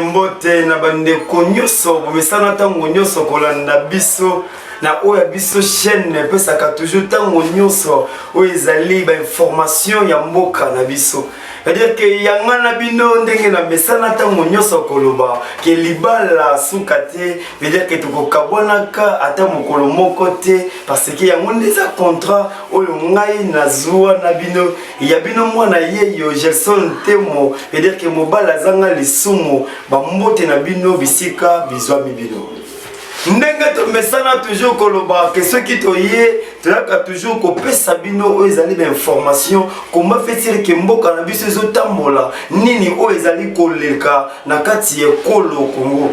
mbote na bandeko nyonso bomesana ntango nyonso kolanda biso na oya biso chaîne pesaka toujours ntango nyonso oyo ezali bainformation ya mboka na biso. C'est-à-dire que yanga na bino ndenge na mesana ntango nyonso koloba ke libala suka te, veut dire que tokokabwanaka ata mokolo moko te parce que yango ndeza contrat oyo ngai nazwa na bino ya bino mwana yeyo Gerson Temo, veut dire que mobala zanga lisumu bambote na bino bisika bizwa bibino. Ndenge to mesana toujours koloba que ceux qui toye tolaka toujours ko pesa bino o ezali d'information comment fait-il que mboka na biso ezotambola nini o ezali koleka na kati ya kolo Congo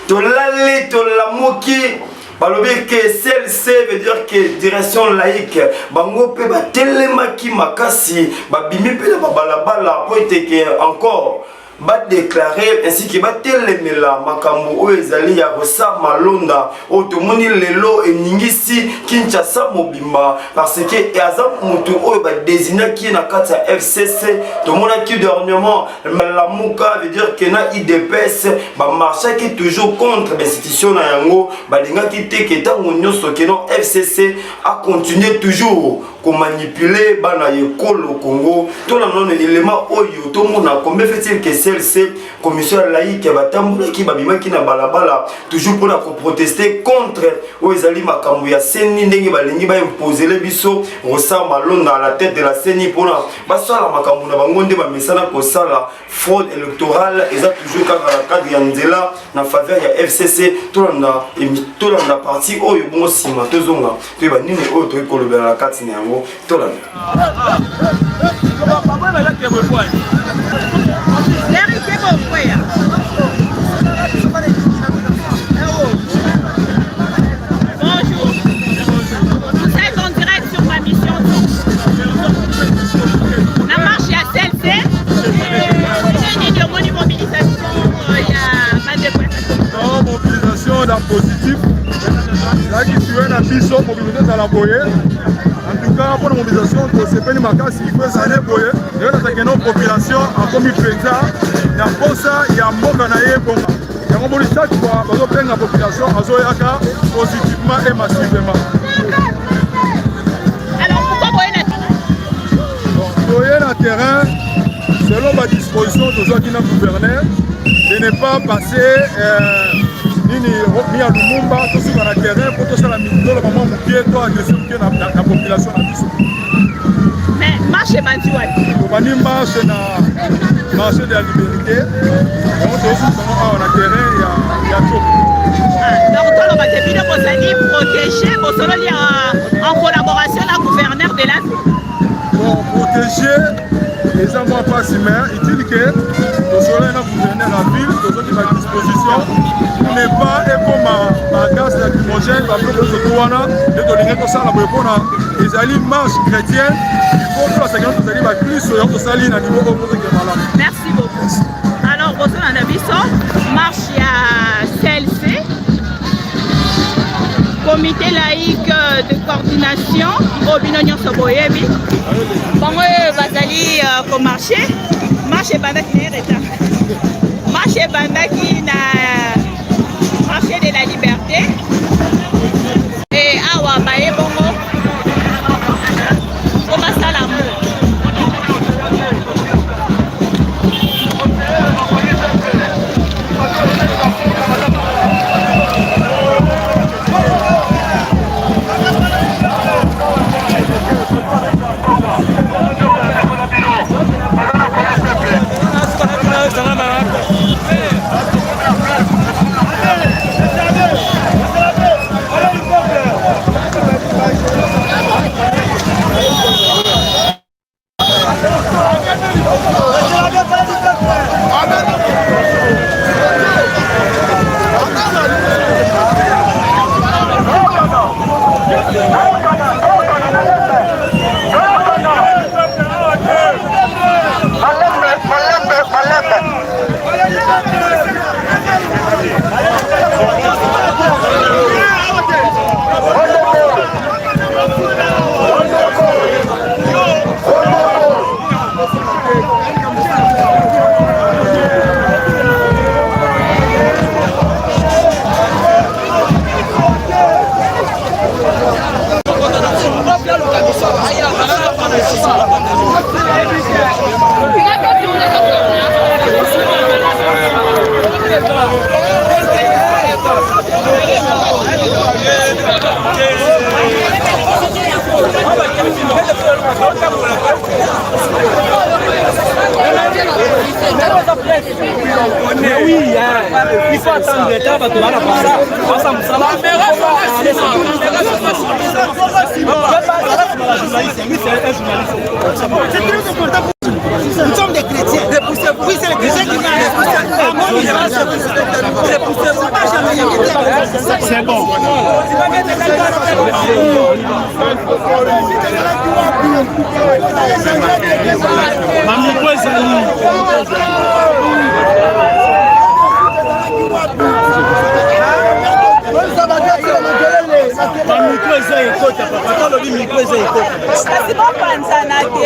tolale tolamoki balobi que CLC veut dire que direction laïque bango pe ba telemaki makasi babimi pe na balabala po eteke encore ba déclarer ainsi que ba telemela makambo o ezali ya Rosa Malonda o tomoni lelo eningisi Kinshasa mobimba parce que aza mutu o ba désigner qui na kati ya FCC tomona qui dernièrement la muka veut dire que na IDPS ba marché qui toujours contre l'institution na yango ba linga ki te ke tango nyonso ke non FCC a continuer toujours ko manipuler bana yekolo Congo to na non élément oyo to mona combien fait-il que CLC commission laïque batambola ki babimaki na balabala toujours pour la protester contre oezali makambo ya seni ndenge balingi ba imposer le biso Rosa Malonda à la tête de la CENI pour la basala makambo na bango nde ba mesana ko sala fraude électorale eza toujours ka la cadre ya nzela na faveur ya FCC to na parti oyo bongo sima tozonga to ba nini oyo to kolobela la kati na yango to la Bonjour, vous êtes en direct sur ma mission. La marche est à CLC. Il y a une mobilisation. Il y a pas de quoi. Mobilisation d'un positif. Là, qui suit un abisso mobilisation dans la boye. En tout cas, pour la mobilisation, c'est pas une marque, il faut s'en boye. Il y a une population en commis présent. Il y a un ça, il y a un mot canaillé pour moi. Il y a un mot de chaque fois, on prend la population à Zoyaka positivement et massivement. Alors pourquoi voyer le terrain, selon ma disposition de ceux qui n'ont gouverné, de ne pas passer mis à Lumumba, tout sur le terrain, pour tout ça, la maman moukier, toi, agresser la population. Mais marche est bandit. On marche dans marché de la liberté. On a terrain, il y a tout. Donc, on va protéger, en collaboration avec le gouverneur de la ville. Bon, protéger les amours pas si mains, il dit que le soleil est gouverneur de la ville, nous sommes à disposition. On n'est pas comme ma gaz lacrymogène, la plus de Touana, et de l'Union ça, la Boypona, les alliés marche chrétienne, il faut que la seconde nous allions plus sur notre saline à niveau opposé que malade. Merci beaucoup. Alors, vous en avez vu marche à CLC, comité laïque de coordination, au Binonion Soboyebi. Bon, Bazali, pour marcher, marche Bandaki n'est pas. Marche Bandaki n'a marché de la liberté. Et Awa Baye Bongo, comment ça l'amour? Mais oui, il faut attendre le temps, tu vas la passer. Nous sommes des chrétiens. Oui, c'est les chrétiens qui C'est bon. kasi bapanzana te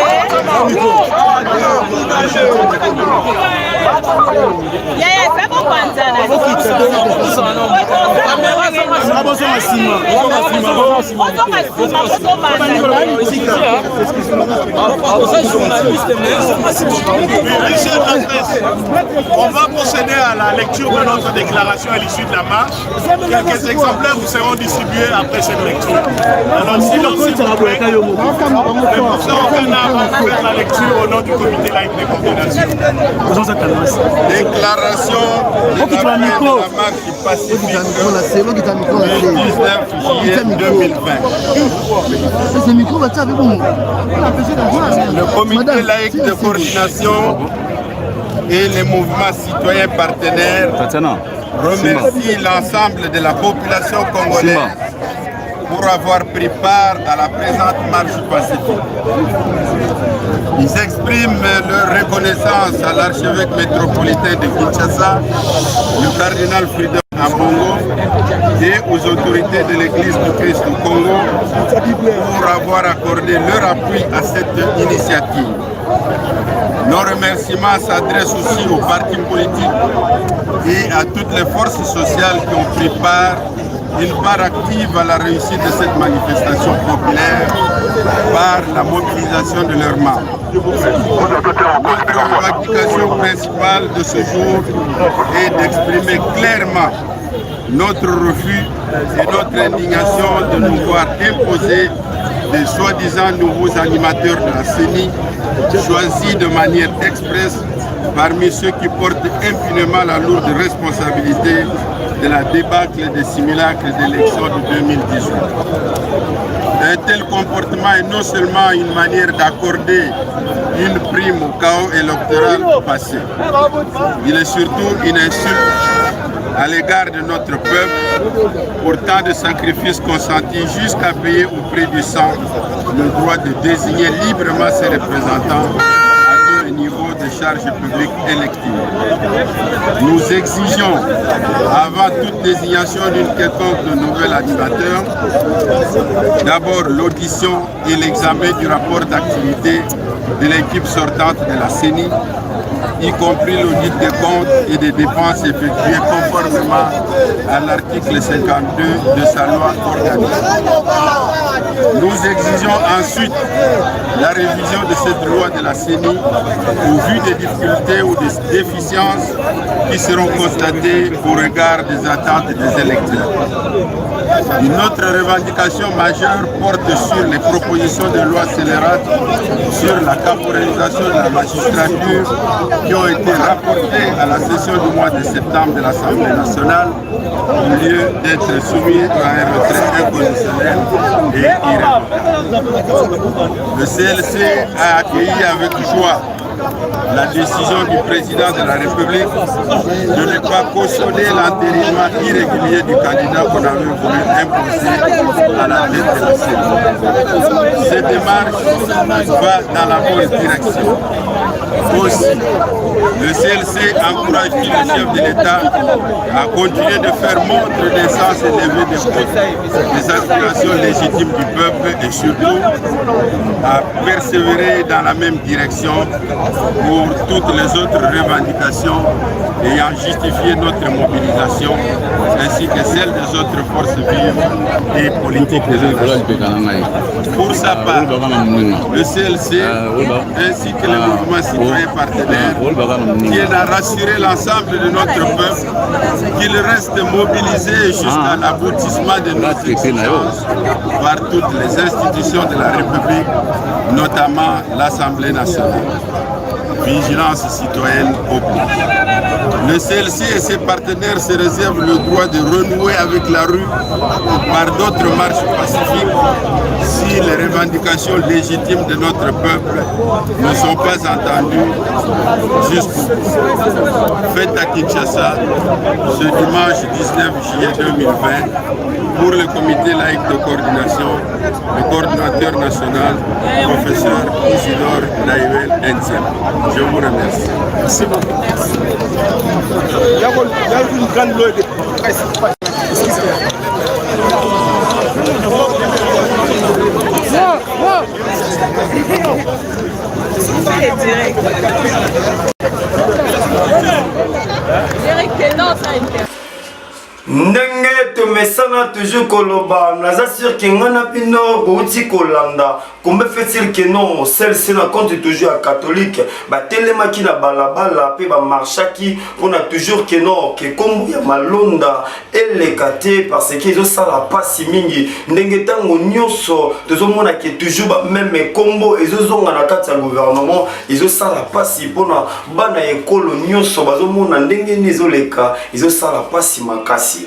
yeye fe bapanzana On va procéder à la lecture de notre déclaration à l'issue de la marche. Quelques exemplaires vous seront distribués après cette lecture. Alors, sinon, s'il vous plaît, le professeur Okana va faire la lecture au nom du comité laïque de coordination. Déclaration de la marche pacifique du 19 juillet 2020. Le comité laïque de coordination et les mouvements citoyens partenaires remercient l'ensemble de la population congolaise pour avoir pris part à la présente marche pacifique. Ils expriment leur reconnaissance à l'archevêque métropolitain de Kinshasa, le cardinal Freedom Ambongo, et aux autorités de l'Église du Christ au Congo pour avoir accordé leur appui à cette initiative. Nos remerciements s'adressent aussi aux partis politiques et à toutes les forces sociales qui ont pris une part active à la réussite de cette manifestation populaire par la mobilisation de leurs membres. Notre revendication principale de ce jour est d'exprimer clairement notre refus et notre indignation de nous voir imposer des soi-disant nouveaux animateurs de la CENI choisis de manière expresse parmi ceux qui portent impunément la lourde responsabilité de la débâcle des simulacres d'élections de 2018. Un tel comportement est non seulement une manière d'accorder une prime au chaos électoral passé, il est surtout une insulte à l'égard de notre peuple pour tant de sacrifices consentis jusqu'à payer au prix du sang le droit de désigner librement ses représentants à tous les niveaux de charges publiques électives. Nous exigeons, avant toute désignation d'une quelconque nouvel animateur, d'abord l'audition et l'examen du rapport d'activité de l'équipe sortante de la CENI, y compris l'audit des comptes et des dépenses effectuées conformément à l'article 52 de sa loi organique. Nous exigeons ensuite la révision de cette loi de la CENI au vu des difficultés ou des déficiences qui seront constatées au regard des attentes des électeurs. Une autre revendication majeure porte sur les propositions de loi scélérates sur la caporalisation de la magistrature qui ont été rapportées à la session du mois de septembre de l'Assemblée nationale au lieu d'être soumises à un retrait inconditionnel et irrévocable. Le CLC a accueilli avec joie la décision du président de la République de ne pas cautionner l'entérinement irrégulier du candidat qu'on avait voulu imposer à la tête de la CENI. Cette démarche va dans la bonne direction. Aussi, le CLC encourage le chef de l'État à continuer de faire montre des sens élevés des aspirations légitimes du peuple et surtout à persévérer dans la même direction pour toutes les autres revendications ayant justifié notre mobilisation, ainsi que celles des autres forces vives et politiques. Pour sa part, le CLC ainsi que les mouvements citoyens partenaires tiennent à rassurer l'ensemble de notre peuple qu'il reste mobilisé jusqu'à l'aboutissement de nos exigences par toutes les institutions de la République, notamment l'Assemblée nationale. Vigilance citoyenne oblige. Le CLC et ses partenaires se réservent le droit de renouer avec la rue par d'autres marches pacifiques si les revendications légitimes de notre peuple ne sont pas entendues jusqu'au bout. Fête à Kinshasa ce dimanche 19 juillet 2020 pour le comité laïque de coordination, le coordinateur national, professeur Isidore Naïvel Ensem. Je vous remercie. Merci beaucoup. Il y a une grande loi de presse. ndenge tomesana toujours koloba naza sûr ke ngana bino bouti kolanda kombe fait-il que non celle-ci na compte toujours à catholique batelemaki na balabala pe ba marchaki on a toujours que non que kombo ya malonda elekate parce que zo sala pasi mingi ndenge tango nyonso tozomona ke toujours ba même kombo ezozonga na kati ya gouvernement ezo sala pasi pona bana ekolo nyonso bazomona ndenge nezoleka ezo sala pasi makasi.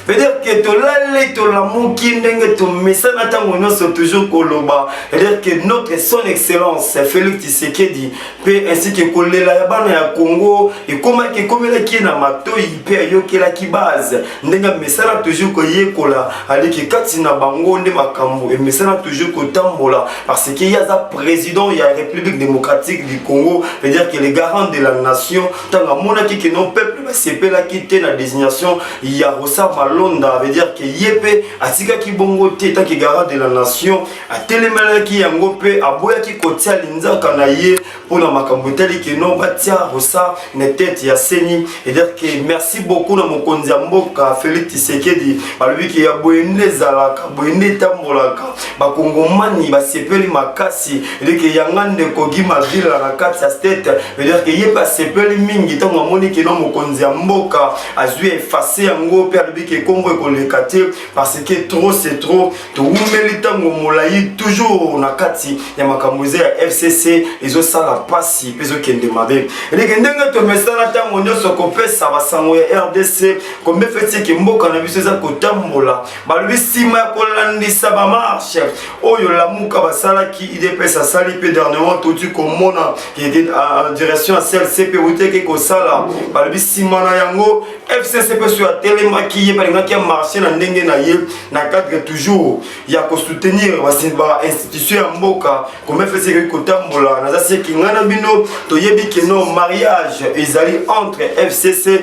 C'est-à-dire que tu l'as to la mouki ndenge to mesana tango nyonso toujours koloba. C'est-à-dire que notre son excellence Félix Tshisekedi pe ainsi que kolela ya bana ya Congo et comment que komela ki na matoi pe yokela ki base ndenge mesana toujours ko yekola aliki kati na bango nde makambo et mesana toujours ko tambola parce que y a za président ya République démocratique du Congo, c'est-à-dire que les garants de la nation tanga mona ki que non peuple ba sepela ki te na désignation ya Rosa Londa veut dire que Yépe atika ki bongo te ta ki garant de la nation a telemala ki yango pe aboya ki kotia linzaka na ye pour na makambo teli ki non batia Rosa na tête ya seni et dire que merci beaucoup na mokonzi ya mboka Félix Tshisekedi balobi ki ya boyende zalaka boyende tambolaka ba kongomani ba sepeli makasi et dire que yangande kogima ville na kati ya state veut dire que Yépe sepeli mingi tango moni ki non mokonzi ya mboka azui effacer yango pe alobi ki kombo ekolekate parce que trop c'est trop to umeli tango molai toujours na kati ya makambuze ya FCC ezo sala pasi pezo kende mabe eleke ndenge to mesana tango nyonso kopesa basango ya RDC kombe feti ki mboka na biso za kotambola balobi sima ya kolandisa ba marche oyo lamuka basala ki IDPS asali pe dernièrement tout komona qui était en direction à CLC pe uteke ko sala balobi sima na yango FCC pe sur telemaki qui a marché dans ndenge na ye na cadre toujours ya ko soutenir ba institution ya mboka comme fait ce ko tambola na za se kingana bino to yebi que non mariage ezali entre FCC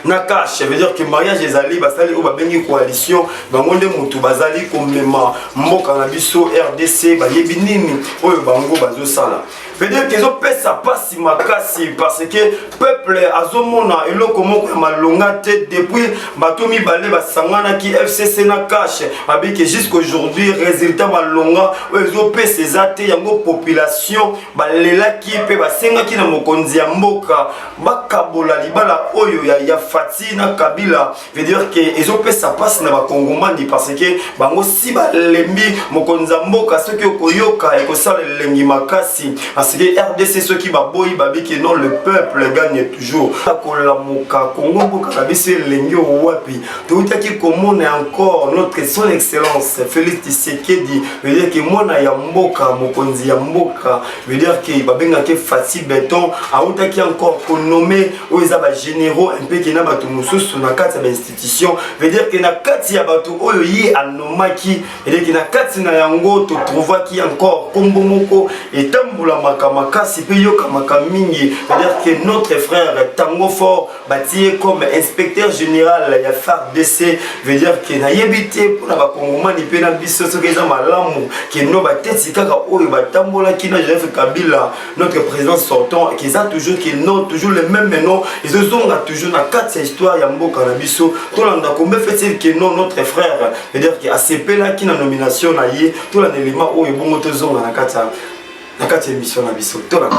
na cash veut dire que mariage ezali basali o ba bengi coalition bangonde mutu bazali komema mboka na biso RDC ba yebi nini oyo bango bazo sala. Veut dire qu'ils ont fait ça pas si makasi parce que peuple azomona eloko moko ya malonga tête depuis batomi balé basangana ki FCC na cash abiki jusqu'aujourd'hui résultat malonga ozo pesa zate yango population balela ki pe basenga ki na mokonzi ya mboka bakabola libala oyo ya Fati na Kabila veut dire que ils ont fait ça passe na ba kongomani parce que bango si balembi mokonzi ya mboka soki okoyoka ekosala lengi makasi parce que RDC ceux qui baboyi babi que non le peuple gagne toujours la moka Congo boka kabisi lengi wapi touta ki komone encore notre son excellence Félix Tshisekedi veut dire que mona ya mboka mokonzi ya mboka veut dire que babenga ke Fati Beton auta ki encore nommer oza ba généraux un peu qui na batu mususu na kati ya institution veut dire que na kati ya batu oyo yi anomaki veut dire que na kati na yango to trouva ki encore kombo moko etambola Makasi, puis yoka makamingi, c'est-à-dire que notre frère Tango Fort, bâti comme inspecteur général, il y a FARDC, veut dire que na yebité pour la Congomani, puis na biso, ce qui est malamu, qui est no batet, si kaka oyo batambola, qui n'a jamais fait Kabila, notre président sortant, qui a toujours, qui non, toujours les mêmes noms, ils ont toujours na 4 histoires, Yambo Kanabiso, tout le monde a combien fait-il que non, notre frère, veut dire que ACP là, qui n'a nomination, na yé, tout l'élément où il bon motozo, na 4 émissions, na biso, tout le monde.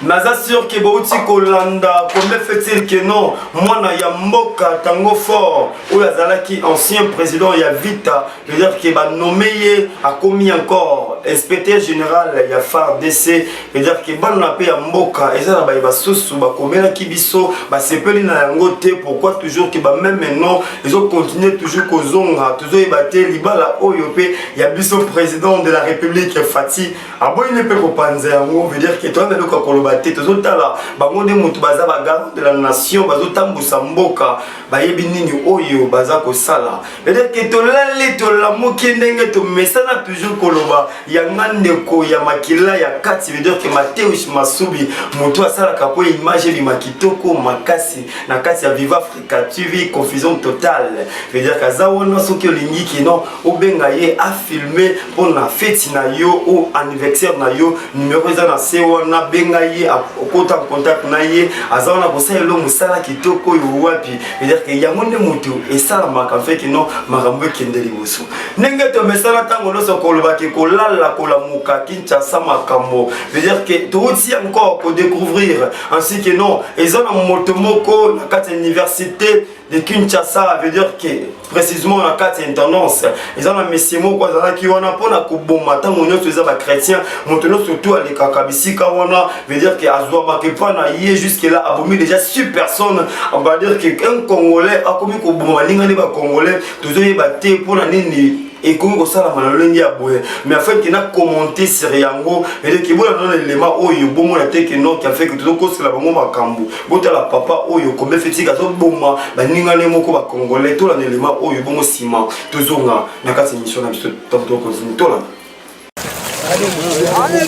Naza sûr que Bouti Kolanda, combien fait-il que non, moi na Yamboka Tango Fort, où Yazalaki ancien président Yavita, je veux dire qu'il va nommer a commis encore inspecteur général ya FARDC, je veux dire qu'il va naper Yamboka, et ça va sousou, va commettre la kibiso, va s'épeler na yangote, pourquoi toujours qu'il va même maintenant, ils ont continué toujours qu'aux zonga, toujours ébatté, l'ibala OYOP, Yabiso président de la République Fati, à bon il ne peut pas penser, veut dire que toi, mais le Kakoloba. Tozotala bangonde mutu baza bagarde de la nation bazotambusa mboka bayebi nini oyo baza kosala peut-être que tolale tolamoki ndenge tomesana toujours koloba ya ngandeko ya makila ya kati veut dire que Mateusz Masubi mutu asala kapo image bi makitoko makasi na kati ya Viva Africa TV confusion totale veut dire kaza wona soki olingi kino obenga ye a filmer pour na fête na yo ou anniversaire na yo numéro za na se wana benga ye okota contact na ye azana kosala lo musala kitoko yo wapi veut dire que yangonde mutu esala maka fait que non makambo kende liboso nenge to mesala tango no sokoloba ke kolala kolamuka Kinshasa makambo veut dire que tout aussi encore pour découvrir ainsi que non ezana motomoko na kati université de Kinshasa veut dire que précisément la carte intendance ils ont la messie moko za ki wana pona kuboma tango nyoto eza ba chrétien maintenant surtout à lekakabisika wana veut dire que azwa makepa na yé jusque là abomi déjà sur personne on va dire que un congolais a commis kuboma lingani ba congolais toujours yebate pona nini et comme ça la malongi a boye mais en fait qu'il a commenté sur yango et que bon dans l'élément où il bon la tête que non qui a fait que tout cause la bango makambu bota la papa où il comme fait que zo bomba ba ningale moko ba congolais tout l'élément où il bon ciment tozonga na kati émission na biso top to continue to là.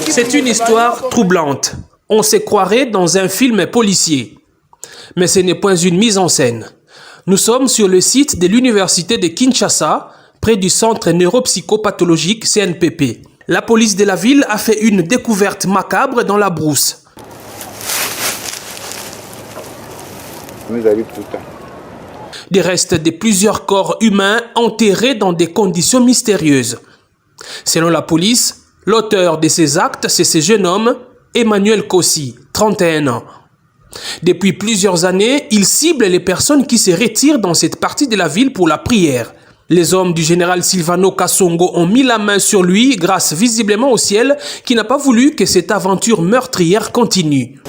C'est une histoire troublante. On se croirait dans un film policier. Mais ce n'est point une mise en scène. Nous sommes sur le site de l'université de Kinshasa, près du centre neuropsychopathologique CNPP. La police de la ville a fait une découverte macabre dans la brousse. Des restes de plusieurs corps humains enterrés dans des conditions mystérieuses. Selon la police, l'auteur de ces actes, c'est ce jeune homme, Emmanuel Kossi, 31 ans. Depuis plusieurs années, il cible les personnes qui se retirent dans cette partie de la ville pour la prière. Les hommes du général Silvano Kasongo ont mis la main sur lui grâce visiblement au ciel qui n'a pas voulu que cette aventure meurtrière continue.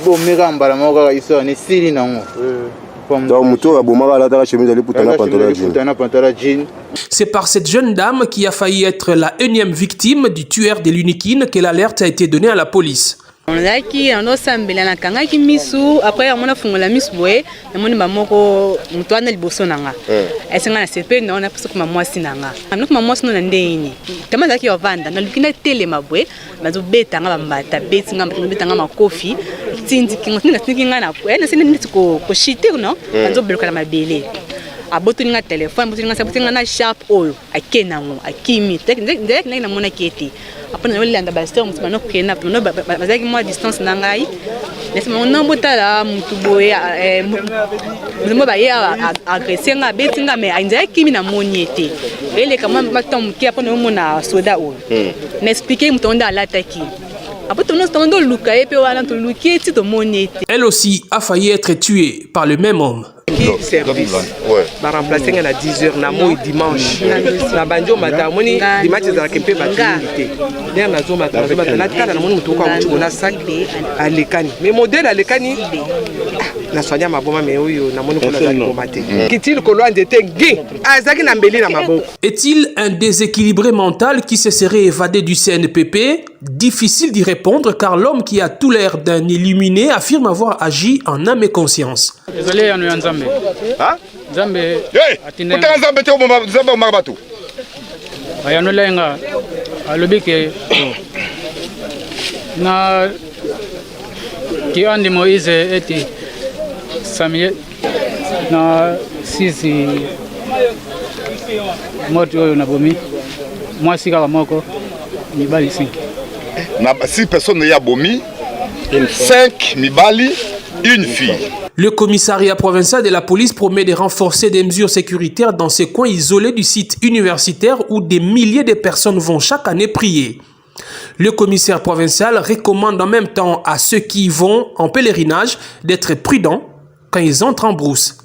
C'est par cette jeune dame qui a failli être la énième victime du tueur de l'Unikine que l'alerte a été donnée à la police. On a qui en osambela na kanga ki misu après on a fungola misu boye na moni mamoko mutwana liboso nanga esenga na sepe na ona puso kuma mwasi nanga amna kuma mwasi no na ndeni tama zaki yovanda na lukina tele mabwe mazo beta nga bambata betinga betanga makofi tindi kinga tinga na ena sene nitiko ko shite no mazo beloka na mabele aboto ninga telefone aboto ninga sabutinga na sharp oil akena ngo akimi ndek na mona keti apana wale anda basteur mutu mano kena no bazaki moi distance na ngai laisse-moi non botala mutu boye mo ba ya agresser nga betinga me ainza kimi na moniete ele kama matom ki apana mona soda o na expliquer mutu onda l'attaque. Elle aussi a failli être tuée par le même homme. service ba remplacer na 10h na moi dimanche na banjo mata moni dimanche za kempe ba unité der na zo mata na kala na moni mutu kwa mchiko na sac alekani mais modèle alekani na sonya maboma mais oyo na moni kona za komate kitili ko loande te ngi azaki na mbeli na maboko. Est-il un déséquilibré mental qui se serait évadé du CNPP? Difficile d'y répondre car l'homme qui a tout l'air d'un illuminé affirme avoir agi en âme et conscience. Désolé, on est en Zambé. Hein? Zambé. Hey! Pourtant Zambé, tu es Zambé au Marabatou. Ayano lenga, alobike. Na ki andi Moïse eti Samuel na sisi moto oyo na bomi. Moi si kaka moko mibali 5. Na 6 personnes ya bomi, 5 mibali, une fille. Le commissariat provincial de la police promet de renforcer des mesures sécuritaires dans ces coins isolés du site universitaire où des milliers de personnes vont chaque année prier. Le commissaire provincial recommande en même temps à ceux qui vont en pèlerinage d'être prudents quand ils entrent en brousse.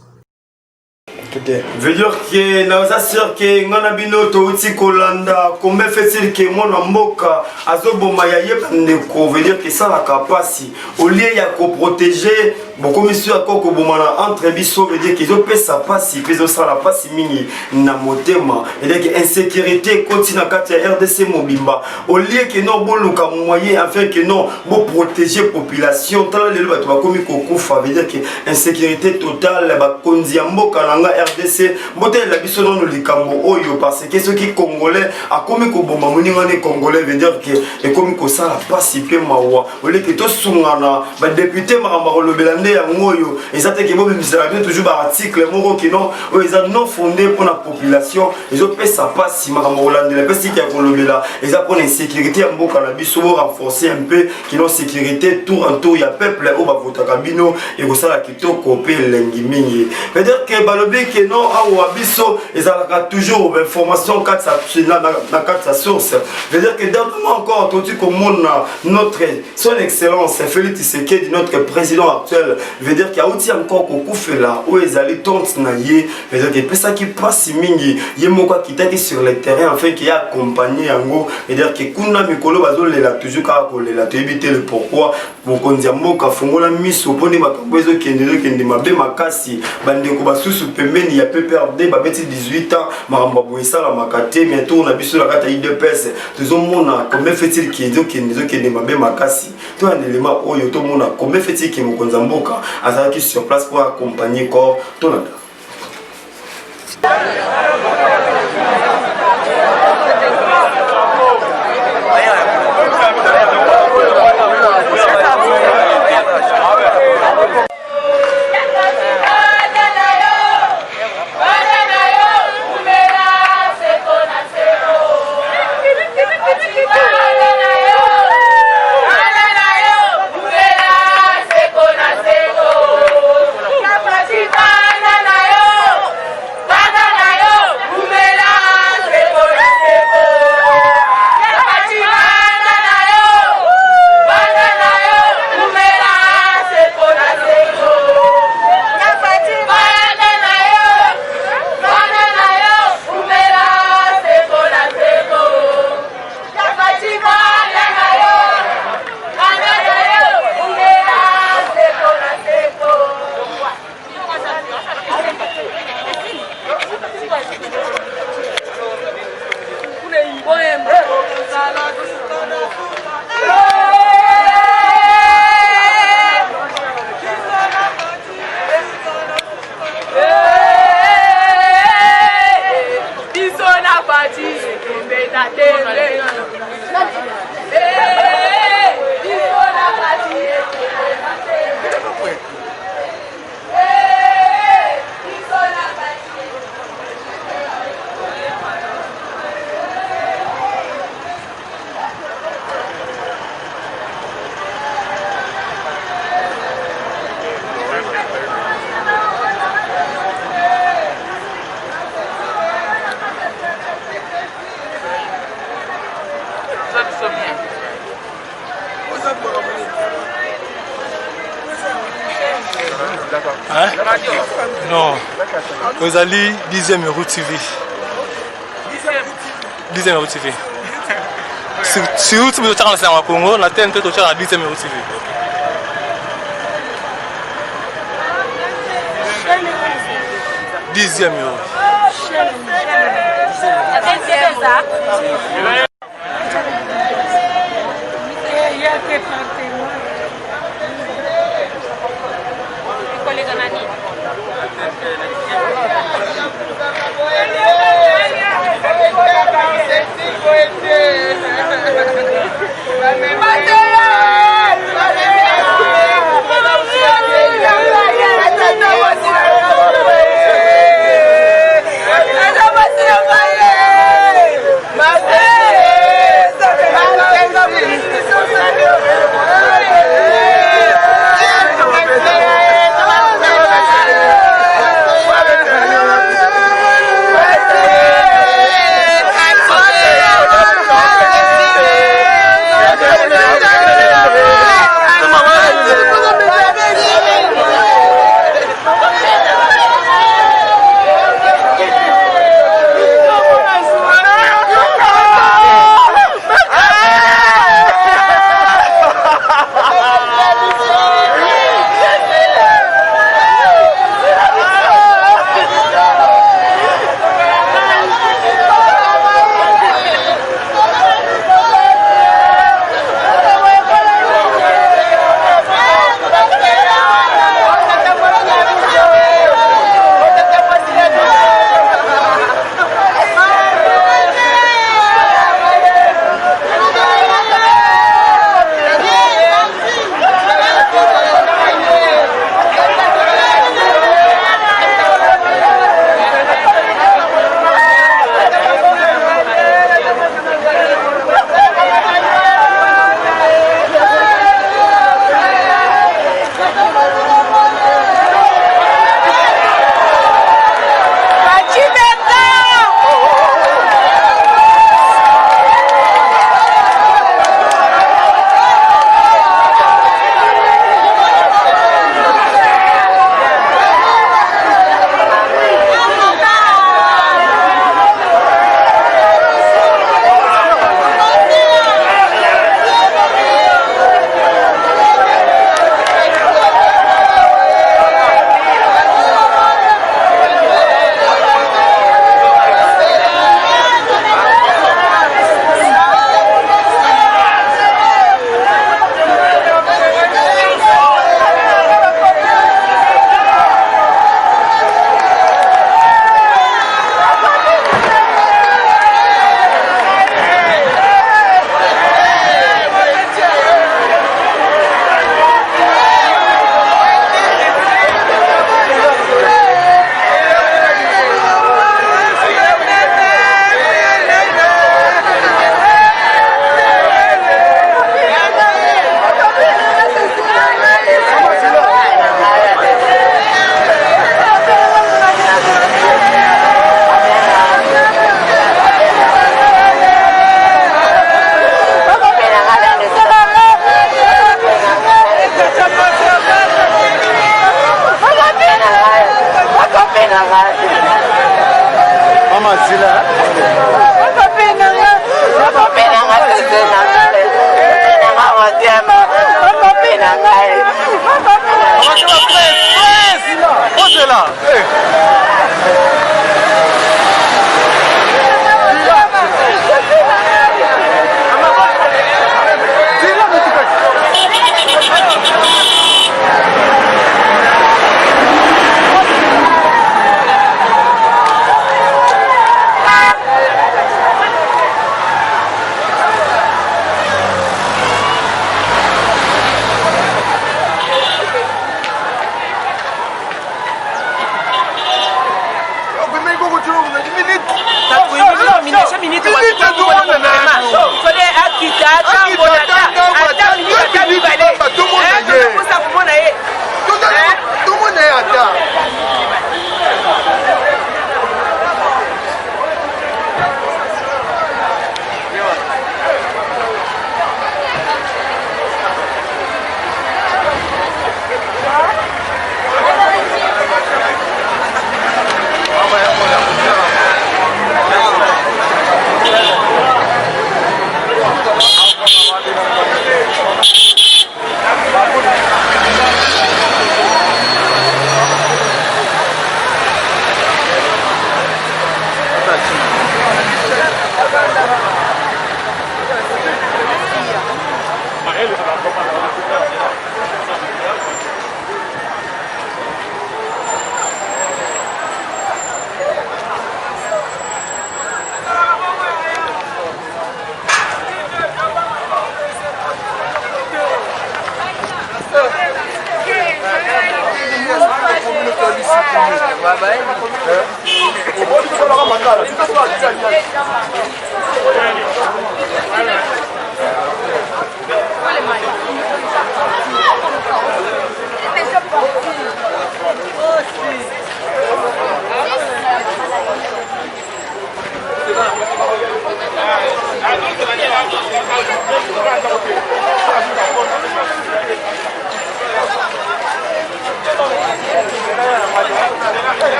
Veut dire que nous assure que ngana bino to uti kolanda comme fait-il que mon mboka azoboma ya yebandeko veut dire que ça la capacité au lieu ya ko protéger beaucoup monsieur akoko bomana entre biso veut dire qu'ils ont payé sa passe ils ont ça la passe mingi na motema veut dire que insécurité continue kati ya RDC mobimba au lieu que non boluka moyen afin que non bo protéger population tala le bato ba komi kokufa veut dire que insécurité totale ba konzi ya mboka nanga RDC mbote la biso non likambo oyo parce que ceux qui congolais a komi ko bomba moninga ne congolais veut dire que et komi ko ça la passe pe mawa au lieu que to sungana ba député maramba kolobelande ya ngoyo ezate ke bobi misala bien toujours ba article moko qui non ils non fondé pour la population ils ont fait ça passe maramba kolande parce que ya kolobela ils a pour insécurité ya mboka na biso renforcer un peu qui non sécurité tour en tour ya peuple au ba vota kabino et ko ça la kitoko pe lengi mingi veut dire que balobi que non awa biso ezalaka toujours information quand ça na quand ça source veut dire que dernièrement encore tout comme notre son excellence Félix Tshisekedi notre président actuel veut dire qu'il y a aussi encore kokufela où ezali tonte na ye veut dire que pesa qui passe mingi ye moko kitaki sur le terrain afin qu'il y a accompagné yango veut dire que kuna mikolo bazolela toujours ka kolela to éviter le pourquoi mokonzi mboka fongola miso poni makambo kende mabe makasi bandeko basusu pembeni ya PPRD babeti 18 ans maramba boisala makate bientôt on a biso la kata IDPS tozomona comment fait-il qui kende mabe makasi to un élément oyo to mona comment fait-il que mokonzi mboka azalaki sur place pour accompagner corps to nada. Hein? Non. Vous allez 10e Euro TV. 10e Euro TV. Si vous êtes au Congo, on a tenté de faire la 10e Euro TV. Dixième euro.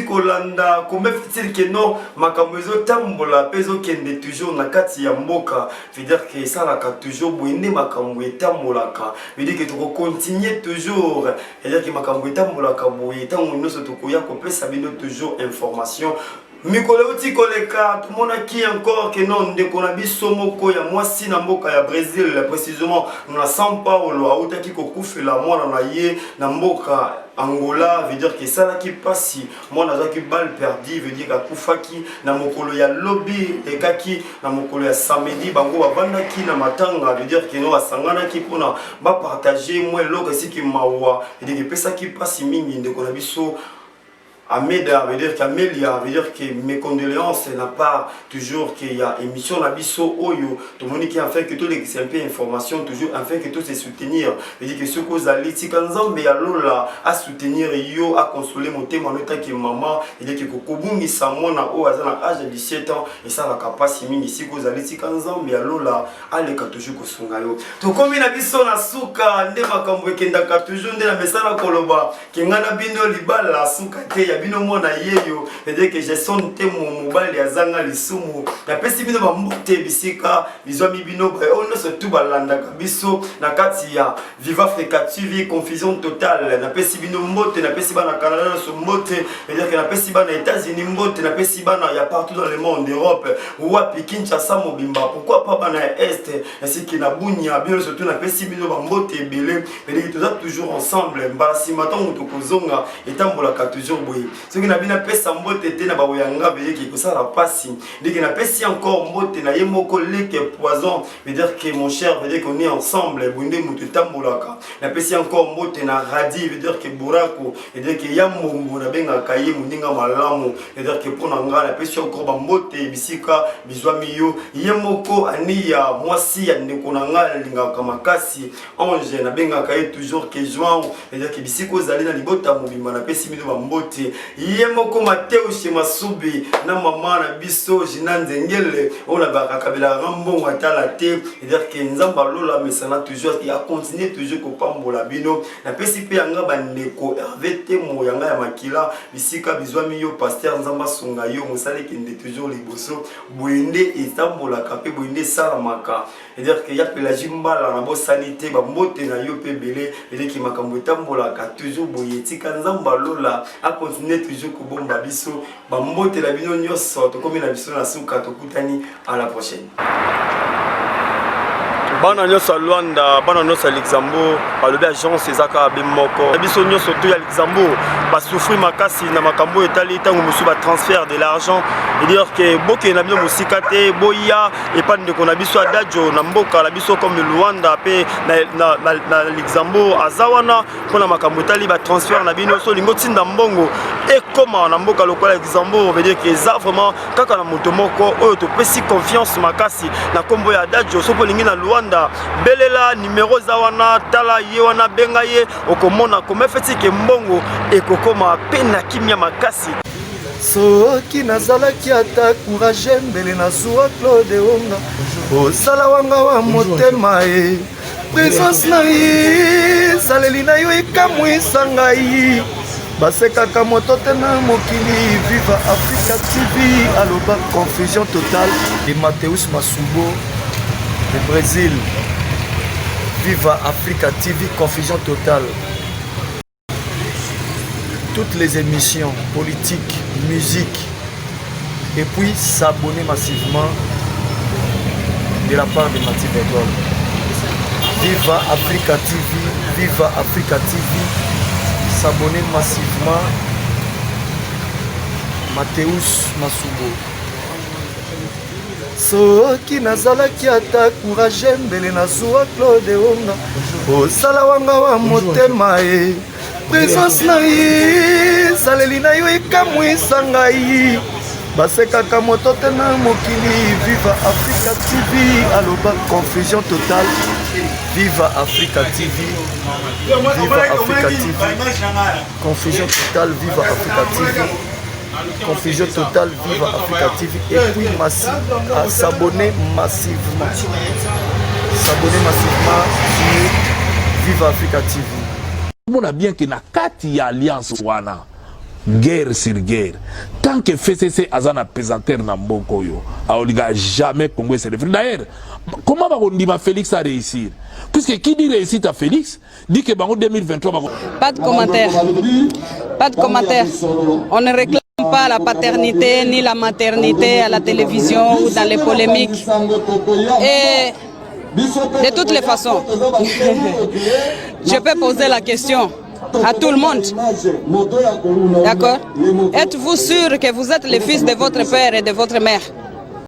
kolanda kombe fitil que non makamozo tambola pezo kende toujours na kati ya mboka veut dire que ça la ka toujours boine makambo etambolaka veut dire que tu continuer toujours veut dire que makambo etambolaka boye tango noso tokoya kopesa bino toujours information mikolo uti koleka tumona ki encore que non ndeko na biso moko ya mwasi na mboka ya Brésil précisément na São Paulo autaki kokufela mwana na ye na mboka Angola veut dire que ça là qui passe moi nazaki balle perdu veut dire akufaki na mokolo ya lobby ekaki na mokolo ya samedi bango bavandaki na matanga veut dire que no asangana ki pona ba partager moi loko siki mawa veut dire que pesa qui passe mingi ndeko na biso Ameda veut dire qu'Amélia veut dire que mes condoléances n'a pas toujours qu'il y a émission Nabiso Oyo tout le monde qui a fait que tout les simple information toujours afin que tout se soutenir veut dire que ce cause ali tikanzambe ya lola à soutenir yo à consoler mon thème en état que maman il est que kokobungi sa mona o azana âge de 17 ans et ça la capacité mingi si cause ali tikanzambe ya lola ale ka toujours kosunga yo to komi na biso na suka nde makambo ekenda ka toujours nde na mesala koloba kingana bino libala suka te bino mona yeyo c'est-à-dire que j'ai sonté mon mobile ya zanga lisumu na pesi bino ba mbote bisika bizwami bino ba ono surtout balanda biso na kati ya Viva Africa TV confusion totale na pesi bino mbote na pesi bana Canada so mbote c'est-à-dire que na pesi bana États-Unis mbote na pesi bana ya partout dans le monde Europe wapi Kinshasa mobimba pourquoi pas bana est ainsi que na Bunia bien surtout na pesi bino ba mbote belé c'est-à-dire que tout ça toujours ensemble mbasi matango tokozonga etambola ka toujours boye ce qui n'a bien pesa mbote te na ba oyanga veut dire que ça la passe dès que na pesi encore mbote na yemoko leke poison veut dire que mon cher veut dire qu'on est ensemble bunde mutu tambolaka na pesi encore mbote na radi veut dire que burako veut dire que yamombo na benga kaye muninga malamu veut dire que pona nga na pesi encore ba mbote bisika bizwami yo yemoko ania mwasi ya ndeko na nga linga kamakasi ange na benga kaye toujours que joint veut dire que bisiko zali na libota mobimba na pesi mino ba mbote yemoko Mateo Shemasubi na mama na biso jinanze ngele on a bakakabela rambo atala te c'est-à-dire que nzamba lola mesana toujours il a continué toujours ko pambola bino na pesi pe yanga bandeko Hervé Temo yanga ya makila bisika bizwami yo pasteur nzamba songa yo mosale kende toujours liboso boende etambola kapé boende salamaka c'est-à-dire que ya pela jimbala na bo sanité ba mbote na yo pe belé c'est-à-dire que makambo etambola ka toujours boyetika nzamba lola a continuer toujours ko bomba biso ba mbote la bino nyonso to komi na biso na suka to kutani à la prochaine. Bana nyonso Luanda bana nyonso Luxembourg balobi agence ezaka bimoko biso nyonso to ya Luxembourg ba souffrir makasi na makambo etali tango musu ba transfert de l'argent et dire que boke na bino musika te boya et pas de kona biso adajo na mboka la biso comme Luanda pe na Luxembourg azawana pona makambo etali ba transfert na bino so lingo tinda mbongo et comment na mboka lokola Luxembourg veut dire que ça vraiment kaka na moto moko oyo to pesi confiance makasi na kombo ya adajo so polingi na Luanda belela numéro zawana tala ye wana benga ye okomona comme feti ke mbongo ekokoma pena kimia makasi soki nazalaki ata courage mbele nazwa Claude Onga osala wanga wa motema e présence na ye saleli na yo ekamwisa ngai basekaka moto te na mokili. Viva Africa TV aloba confusion totale de Mateus Masubo de Brésil. Viva Africa TV, confusion totale. Toutes les émissions politiques, musique, et puis s'abonner massivement de la part de Mathieu Bedol. Viva Africa TV, Viva Africa TV, s'abonner massivement Mateus Masubo. Soki nazalaki ata courage mbele nazwa Claude Onga osala wanga wa motema e présence na ye saleli na yo ekamwisa ngai basekaka moto te na mokili. Viva Africa TV aloba confusion totale. Viva Africa TV, Viva Africa TV, confusion totale. Viva Africa TV, confusion totale. Viva Africa TV. Et puis s'abonner massivement, s'abonner massivement sur Viva Africa TV. On a bien que na kati ya alliance wana guerre sur guerre. Tant que FCC azana pesanteur na mboko yo, aoliga jamais Congo se réfléchir. D'ailleurs, comment on dit Félix a réussir? Puisque qui dit réussite à Félix dit que en 2023 pas de commentaire. Pas de commentaire. On ne réclame pas la paternité ni la maternité à la télévision ou dans les polémiques. Et de toutes les façons, je peux poser la question à tout le monde. D'accord? Êtes-vous sûr que vous êtes le fils de votre père et de votre mère?